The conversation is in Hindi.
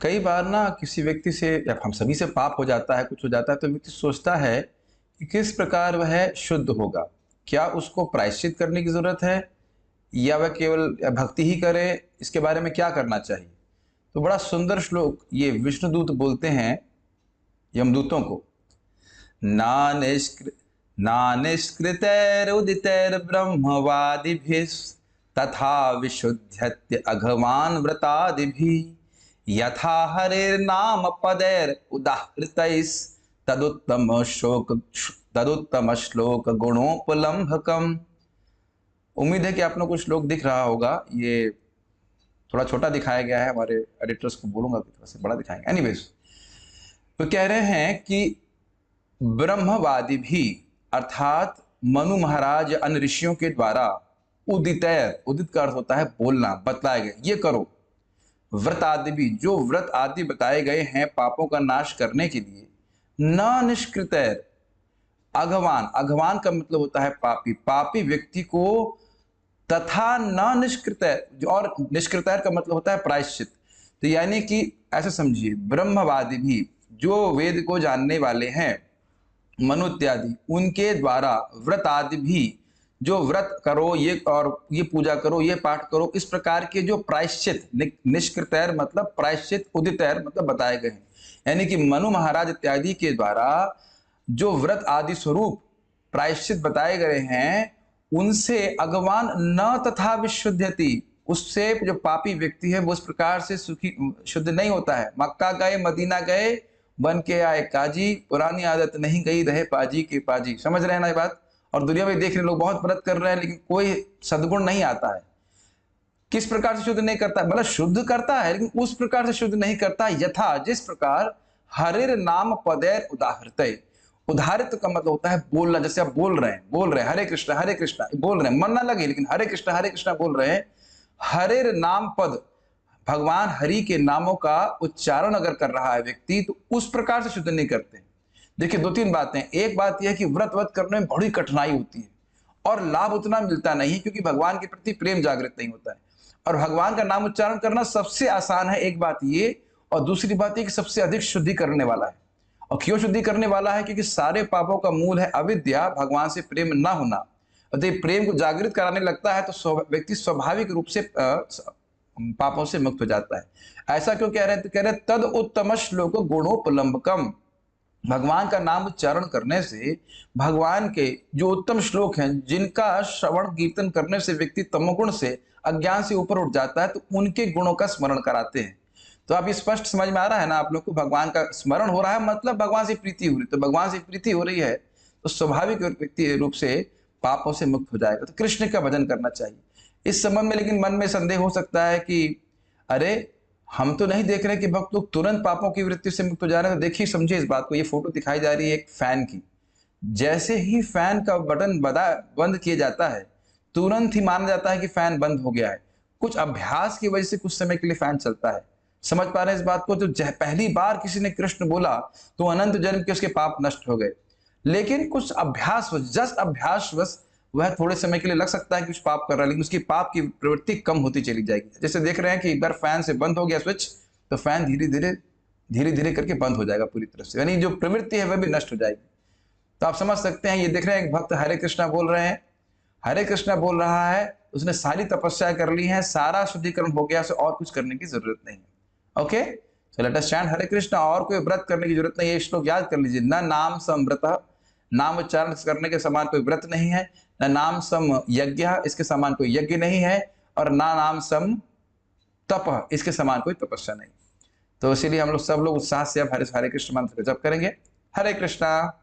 कई बार ना किसी व्यक्ति से या हम सभी से पाप हो जाता है, कुछ हो जाता है तो व्यक्ति सोचता है कि किस प्रकार वह शुद्ध होगा। क्या उसको प्रायश्चित करने की ज़रूरत है या वह केवल भक्ति ही करे, इसके बारे में क्या करना चाहिए? तो बड़ा सुंदर श्लोक ये विष्णुदूत बोलते हैं यमदूतों को। नानिष्कृ नानिष्कृतैरुदितैर्ब्रह्मवादिभिस्तथा विशुध्यत्य अघवान् व्रतादिभिः यथा हरेर्नाम पदैर तदुत्तम श्लोक गुणोपलम्भकम। उम्मीद है कि आप लोग को श्लोक दिख रहा होगा। ये थोड़ा छोटा दिखाया गया है, हमारे एडिटर्स को बोलूंगा कि थोड़ा सा बड़ा दिखाएंगे। एनीवेज, तो कह रहे हैं कि ब्रह्मवादी भी अर्थात मनु महाराज अन्य ऋषियों के द्वारा उदितैर, उदित का अर्थ होता है बोलना, बतलाए गए ये करो। व्रत आदि भी, जो व्रत आदि बताए गए हैं पापों का नाश करने के लिए। न निष्कृतैर, अघवान, अघवान का मतलब होता है पापी, पापी व्यक्ति को। तथा न निष्कृतैर, और निष्कृतैर का मतलब होता है प्रायश्चित। तो यानी कि ऐसा समझिए, ब्रह्मवादी भी जो वेद को जानने वाले हैं, मनु इत्यादि, उनके द्वारा व्रत आदि भी, जो व्रत करो ये और ये पूजा करो, ये पाठ करो, इस प्रकार के जो प्रायश्चित, निष्कृतैर मतलब प्रायश्चित, उदितैर मतलब बताए गए हैं। यानी कि मनु महाराज इत्यादि के द्वारा जो व्रत आदि स्वरूप प्रायश्चित बताए गए हैं, उनसे अगवान न तथा विशुद्धति, उससे जो पापी व्यक्ति है वो उस प्रकार से सुखी शुद्ध नहीं होता है। मक्का गए, मदीना गए, बन के आए काजी, पुरानी आदत नहीं गई, रहे पाजी के पाजी। समझ रहे हैं ना ये बात? और दुनिया में देख रहे लोग बहुत व्रत कर रहे हैं लेकिन कोई सद्गुण नहीं आता है। किस प्रकार से शुद्ध नहीं करता, मतलब शुद्ध करता है लेकिन उस प्रकार से शुद्ध नहीं करता, यथा जिस प्रकार हरिर नाम पदैर उदाहृत। उदाहरित का मतलब होता है बोलना। जैसे आप बोल रहे हैं हरे कृष्णा बोल रहे हैं, मन ना लगे लेकिन हरे कृष्णा बोल रहे हैं। हरिर नाम पद, भगवान हरि के नामों का उच्चारण अगर कर रहा है व्यक्ति, तो उस प्रकार से शुद्ध नहीं करते। देखिए दो तीन बातें। एक बात यह है कि व्रत करने में बड़ी कठिनाई होती है और लाभ उतना मिलता नहीं, क्योंकि भगवान के प्रति प्रेम जागृत नहीं होता है। और भगवान का नाम उच्चारण करना सबसे आसान है, एक बात ये। और दूसरी बात ये कि सबसे अधिक शुद्धि करने वाला है। और क्यों शुद्धि करने वाला है? क्योंकि सारे पापों का मूल है अविद्या, भगवान से प्रेम ना होना। और प्रेम को जागृत कराने लगता है तो व्यक्ति स्वाभाविक रूप से पापों से मुक्त हो जाता है। ऐसा क्यों कह रहे हैं? तो कह रहे हैं तद उत्तम श्लोक गुणोपलम्बकम। भगवान का नाम उच्चारण करने से भगवान के जो उत्तम श्लोक हैं, जिनका श्रवण कीर्तन करने से व्यक्ति तमोगुण से, अज्ञान से ऊपर उठ जाता है, तो उनके गुणों का स्मरण कराते हैं। तो आप स्पष्ट समझ में आ रहा है ना आप लोग को? भगवान का स्मरण हो रहा है मतलब भगवान से प्रीति हो रही। तो भगवान से प्रीति हो रही है तो स्वाभाविक व्यक्ति रूप से पापों से मुक्त हो जाएगा। तो कृष्ण का भजन करना चाहिए इस संबंध में। लेकिन मन में संदेह हो सकता है कि अरे हम तो नहीं देख रहे कि भक्त लोग तुरंत पापों की वृत्ति से मुक्त हो जा रहे हैं। तो देखिए, समझिए इस बात को। ये फोटो दिखाई जा रही है एक फैन की। जैसे ही फैन का बटन बंद किया जाता है, तुरंत ही माना जाता है कि फैन बंद हो गया है। कुछ अभ्यास की वजह से कुछ समय के लिए फैन चलता है। समझ पा रहे हैं इस बात को? तो पहली बार किसी ने कृष्ण बोला तो अनंत जन्म के उसके पाप नष्ट हो गए। लेकिन कुछ अभ्यास, जस्ट अभ्यासवश वह थोड़े समय के लिए लग सकता है कि कुछ पाप कर रहा है, लेकिन उसकी पाप की प्रवृत्ति कम होती चली जाएगी। जैसे देख रहे हैं कि एक बार फैन से बंद हो गया स्विच, तो फैन धीरे धीरे करके बंद हो जाएगा पूरी तरह से, यानी जो प्रवृत्ति है वह भी नष्ट हो जाएगी। तो आप समझ सकते हैं, ये देख रहे हैं एक भक्त हरे कृष्णा बोल रहे हैं, हरे कृष्णा बोल रहा है, उसने सारी तपस्या कर ली है, सारा शुद्धिकरण हो गया, उसे और कुछ करने की जरूरत नहीं है। Okay, so let us chant Hare Krishna. और कोई व्रत करने की जरूरत नहीं है। ये श्लोक याद कर लीजिए। न नाम संव्रत, नाम उच्चारण करने के समान कोई व्रत नहीं है। न नाम सम यज्ञ, इसके समान कोई यज्ञ नहीं है। और ना नाम सम तप, इसके समान कोई तपस्या नहीं। तो इसीलिए हम लोग सब लोग उत्साह से अब हरे कृष्ण मंत्र का जप करेंगे। हरे कृष्णा।